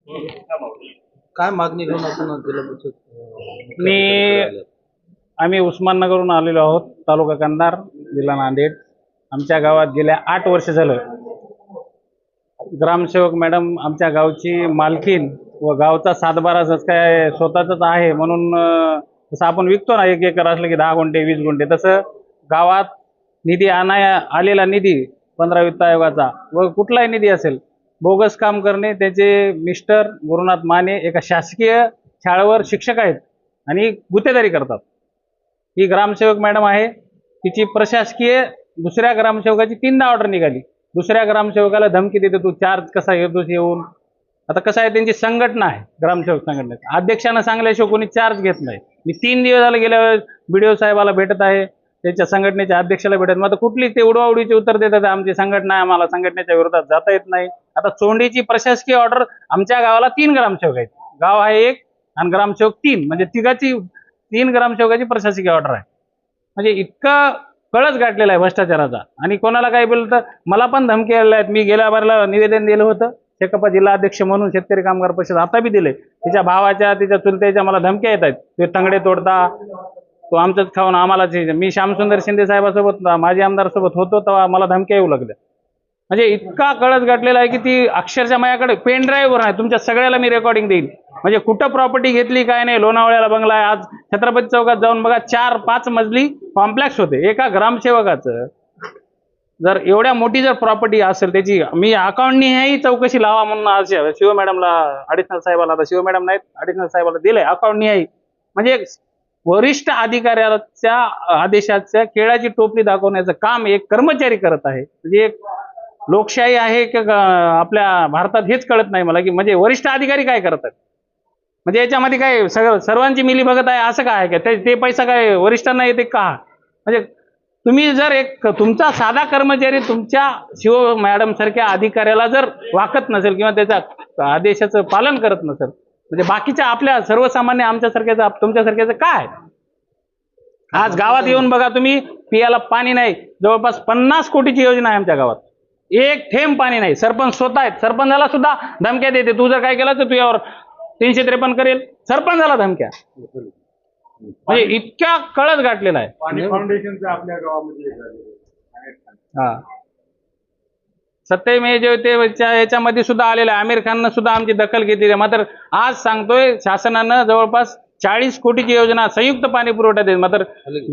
काय मागणी घेऊन आपण जिल्हा मी आम्ही उस्माननगरहून आलेलो आहोत, तालुका कंधार, जिल्हा नांदेड. आमच्या गावात गेल्या 8 वर्ष झालं ग्रामसेवक मॅडम आमच्या गावची मालकीन व गावचा सातबारा जसं काय स्वतःच आहे म्हणून जसं आपण विकतो ना 1 एकर असलं की 10 गुंठे 20 गुंठे, तसं गावात निधी आलेला निधी 15 वित्त आयोगाचा व कुठलाही निधी असेल बोगस काम करणे. त्याचे मिस्टर गुरुनाथ माने एका शासकीय शाळेवर शिक्षक आहेत आणि गुत्तेदारी करतात. ही ग्रामसेवक मॅडम आहे, तिची प्रशासकीय दुसऱ्या ग्रामसेवकाची 3दा ऑर्डर निघाली. दुसऱ्या ग्रामसेवकाला धमकी देते, तू चार्ज कसा घेतोस येऊन. आता कसं आहे, त्यांची संघटना आहे ग्रामसेवक संघटनेची, अध्यक्षांना सांगल्याशिवाय कोणी चार्ज घेत नाही. मी 3 दिवस झाले गेल्या वेळेस BDO साहेबाला भेटत आहे, त्याच्या संघटनेच्या अध्यक्षाला भेटत. मग आता कुठली ते उडवाउडीचे उत्तर देतात, आमची संघटना आहे, आम्हाला संघटनेच्या विरोधात जाता येत नाही. आता चोंडीची प्रशासकीय ऑर्डर, आमच्या गावाला 3 ग्रामसेवक आहेत, गाव आहे 1 आणि ग्रामसेवक 3, म्हणजे तिघाची 3 ग्रामसेवकाची प्रशासकीय ऑर्डर आहे. म्हणजे इतका कळच गाठलेला आहे भ्रष्टाचाराचा. आणि कोणाला काय बोललं तर मला पण धमकी आलेल्या आहेत. मी गेल्या बारला निवेदन दिलं होतं, शेकापा जिल्हा अध्यक्ष म्हणून शेतकरी कामगार परिषद, आता बी दिले. तिच्या भावाच्या तिच्या चुलत्याच्या मला धमक्या येत आहेत, ते तंगडे तोडता, तो आमचंच खाऊन आम्हाला. मी श्यामसुंदर शिंदे साहेबासोबत माजी आमदार सोबत होतो तेव्हा मला धमक्या येऊ लागल्या. म्हणजे इतका कळस गाठलेला आहे की ती अक्षरशः माझ्याकडे पेन ड्राईव्हवर आहे, तुमच्या सगळ्याला मी रेकॉर्डिंग देईल. म्हणजे कुठं प्रॉपर्टी घेतली काय नाही. लोणावळ्याला बंगला आहे, आज छत्रपती चौकात जाऊन बघा 4-5 मजली कॉम्प्लेक्स होते. एका ग्रामसेवकाचं जर एवढ्या मोठी जर प्रॉपर्टी असेल त्याची मी अकाउंटनीही चौकशी लावा म्हणून आज शिव मॅडमला, ॲडिशनल साहेबाला, आता शिव मॅडम नाहीत, ॲडिशनल साहेबाला दिलंय अकाउंटनीही. म्हणजे वरिष्ठ अधिकाऱ्याच्या आदेशाच्या केळाची टोपली दाखवण्याचं काम एक कर्मचारी करत आहे. म्हणजे एक लोकशाही आहे की आपल्या भारतात हेच कळत नाही मला, की म्हणजे वरिष्ठ अधिकारी काय करतात. म्हणजे याच्यामध्ये काय सर्वांची मिलीभगत आहे असं काय आहे का? ते पैसा काय वरिष्ठांना येते का? म्हणजे तुम्ही जर एक तुमचा साधा कर्मचारी तुमच्या शिव मॅडम सारख्या अधिकाऱ्याला जर वाकत नसेल किंवा त्याच्या आदेशाचं पालन करत नसेल, म्हणजे बाकीच्या आपल्या सर्वसामान्य आमच्यासारख्याचं तुमच्यासारख्याचं काय? आज गावात येऊन बघा तुम्ही, पियाला पाणी नाही. जवळपास 50 कोटीची योजना आहे आमच्या गावात, एक थेंब पाणी नाही. सरपंच स्वतः आहेत, सरपंचाला सुद्धा धमक्या देते, तू जर काय केलं तर तुझ्यावर 353 करेल. सरपंचाला धमक्या. म्हणजे इतक्या कळस गाठलेला आहे. पाणी फाउंडेशनचं आपल्या गावामध्ये हा, सत्यमेव जयते याच्यामध्ये सुद्धा आलेलं आहे. आमिर खाननं सुद्धा आमची दखल घेतली आहे. मात्र आज सांगतोय शासनानं जवळपास 40 कोटीची योजना संयुक्त पाणी पुरवठा देत, मात्र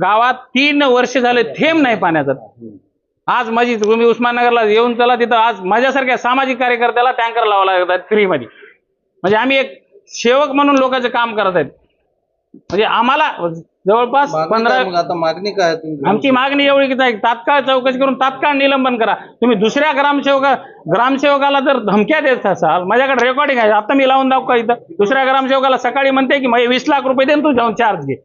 गावात 3 वर्ष झाले थेंब नाही पाण्याचा. आज माझी तुम्ही उस्माननगरला येऊन चला, तिथं आज माझ्यासारख्या सामाजिक कार्यकर्त्याला टँकर लावायला लागतात फ्रीमध्ये. म्हणजे आम्ही एक सेवक म्हणून लोकांचं काम करत आहेत. म्हणजे आम्हाला जवळपास 15. आता मागणी काय तुमची? आमची मागणी एवढीच आहे, तात्काळ चौकशी करून तात्काळ निलंबन करा. तुम्ही दुसऱ्या ग्रामसेवकाला जर धमक्या देत असाल, माझ्याकडे रेकॉर्डिंग आहे, आता मी लावून दाखव का इथं. दुसऱ्या ग्रामसेवकाला सकाळी म्हणते की 20 लाख रुपये दे, तू जाऊन चार्ज घे.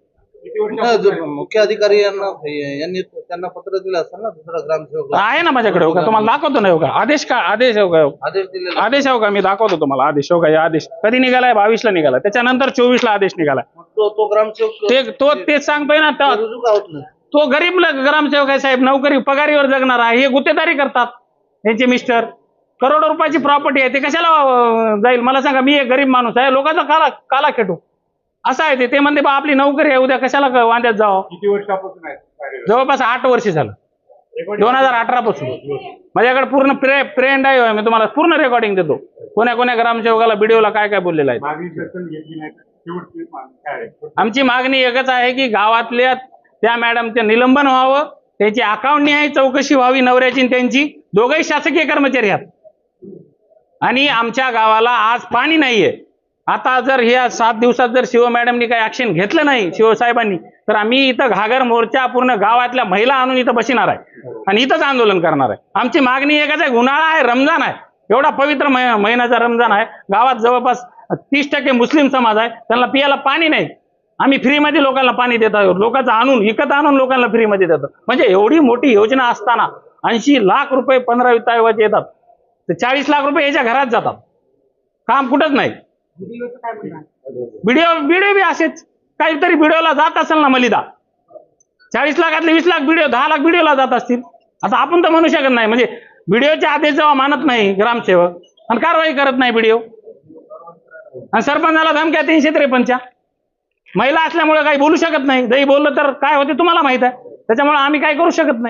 मुख्य अधिकारी यांनी त्यांना पत्र दिलं असेल ना दुसरा ग्रामसेवक आहे ना माझ्याकडे. हो का, तुम्हाला दाखवतो ना. हो का, आदेश का आदेश हो का, आदेश दिलेला आदेश हो का, मी दाखवतो तुम्हाला आदेश. हो का, आदेश कधी निघालाय? 22 ला निघाला, त्याच्यानंतर 24 ला आदेश निघाला. तो ग्रामसेवक तेच सांगतोय ना, रुजू का होत नाही? तो गरीब ग्रामसेवक आहे साहेब, नोकरी पगारीवर जगणार आहे. हे गुत्तेदारी करतात त्यांचे मिस्टर. करोडो रुपयाची प्रॉपर्टी आहे, ते कशाला जाईल मला सांगा. मी एक गरीब माणूस आहे, लोकांचा काला खेटू असं आहे ते म्हणते बा आपली नोकरी आहे, उद्या कशाला वांद्यात जावं. किती वर्षापासून आहे? जवळपास 8 वर्ष झालं, 2018 पासून. माझ्याकडे पूर्ण प्रेंड आहे, मी तुम्हाला पूर्ण रेकॉर्डिंग देतो. कोण्या ग्रामसेवकाला BDOला काय काय बोललेलं आहे. आमची मागणी एकच आहे की गावातल्या त्या मॅडमचं निलंबन व्हावं, त्यांची अकाउंटनी चौकशी व्हावी, नवऱ्याची त्यांची. दोघंही शासकीय कर्मचारी आहेत. आणि आमच्या गावाला आज पाणी नाहीये. आता जर ह्या 7 दिवसात जर शिव मॅडमनी काही ऍक्शन घेतलं नाही, शिवसाहेबांनी, तर आम्ही इथं घागर मोर्चा पूर्ण गावातल्या महिला आणून इथं बसणार आहे आणि इथंच आंदोलन करणार आहे. आमची मागणी एकच आहे, उन्हाळा आहे, रमजान आहे, एवढा पवित्र महिन्याचा रमजान आहे. गावात जवळपास 30% मुस्लिम समाज आहे, त्यांना पियाला पाणी नाही. आम्ही फ्रीमध्ये लोकांना पाणी देत आहोत, लोकांचं विकत आणून लोकांना फ्रीमध्ये देतो. म्हणजे एवढी मोठी योजना असताना 80 लाख रुपये 15 वित्त आयोगाचे येतात, तर 40 लाख रुपये याच्या घरात जातात, काम कुठंच नाही. BDO बी असेच काहीतरी BDOला जात असेल ना मलिदा. 40 लाखातले 20 लाख BDO, 10 लाख BDOला जात असतील. आता आपण तर म्हणू शकत नाही. म्हणजे BDOचे आदेश जेव्हा मानत नाही ग्रामसेवक आणि कारवाई करत नाही BDO, आणि सरपंचाला धमक्या 353च्या. महिला असल्यामुळे काही बोलू शकत नाही. जरी बोललं तर काय होते तुम्हाला माहित आहे. त्याच्यामुळे आम्ही काही करू शकत नाही.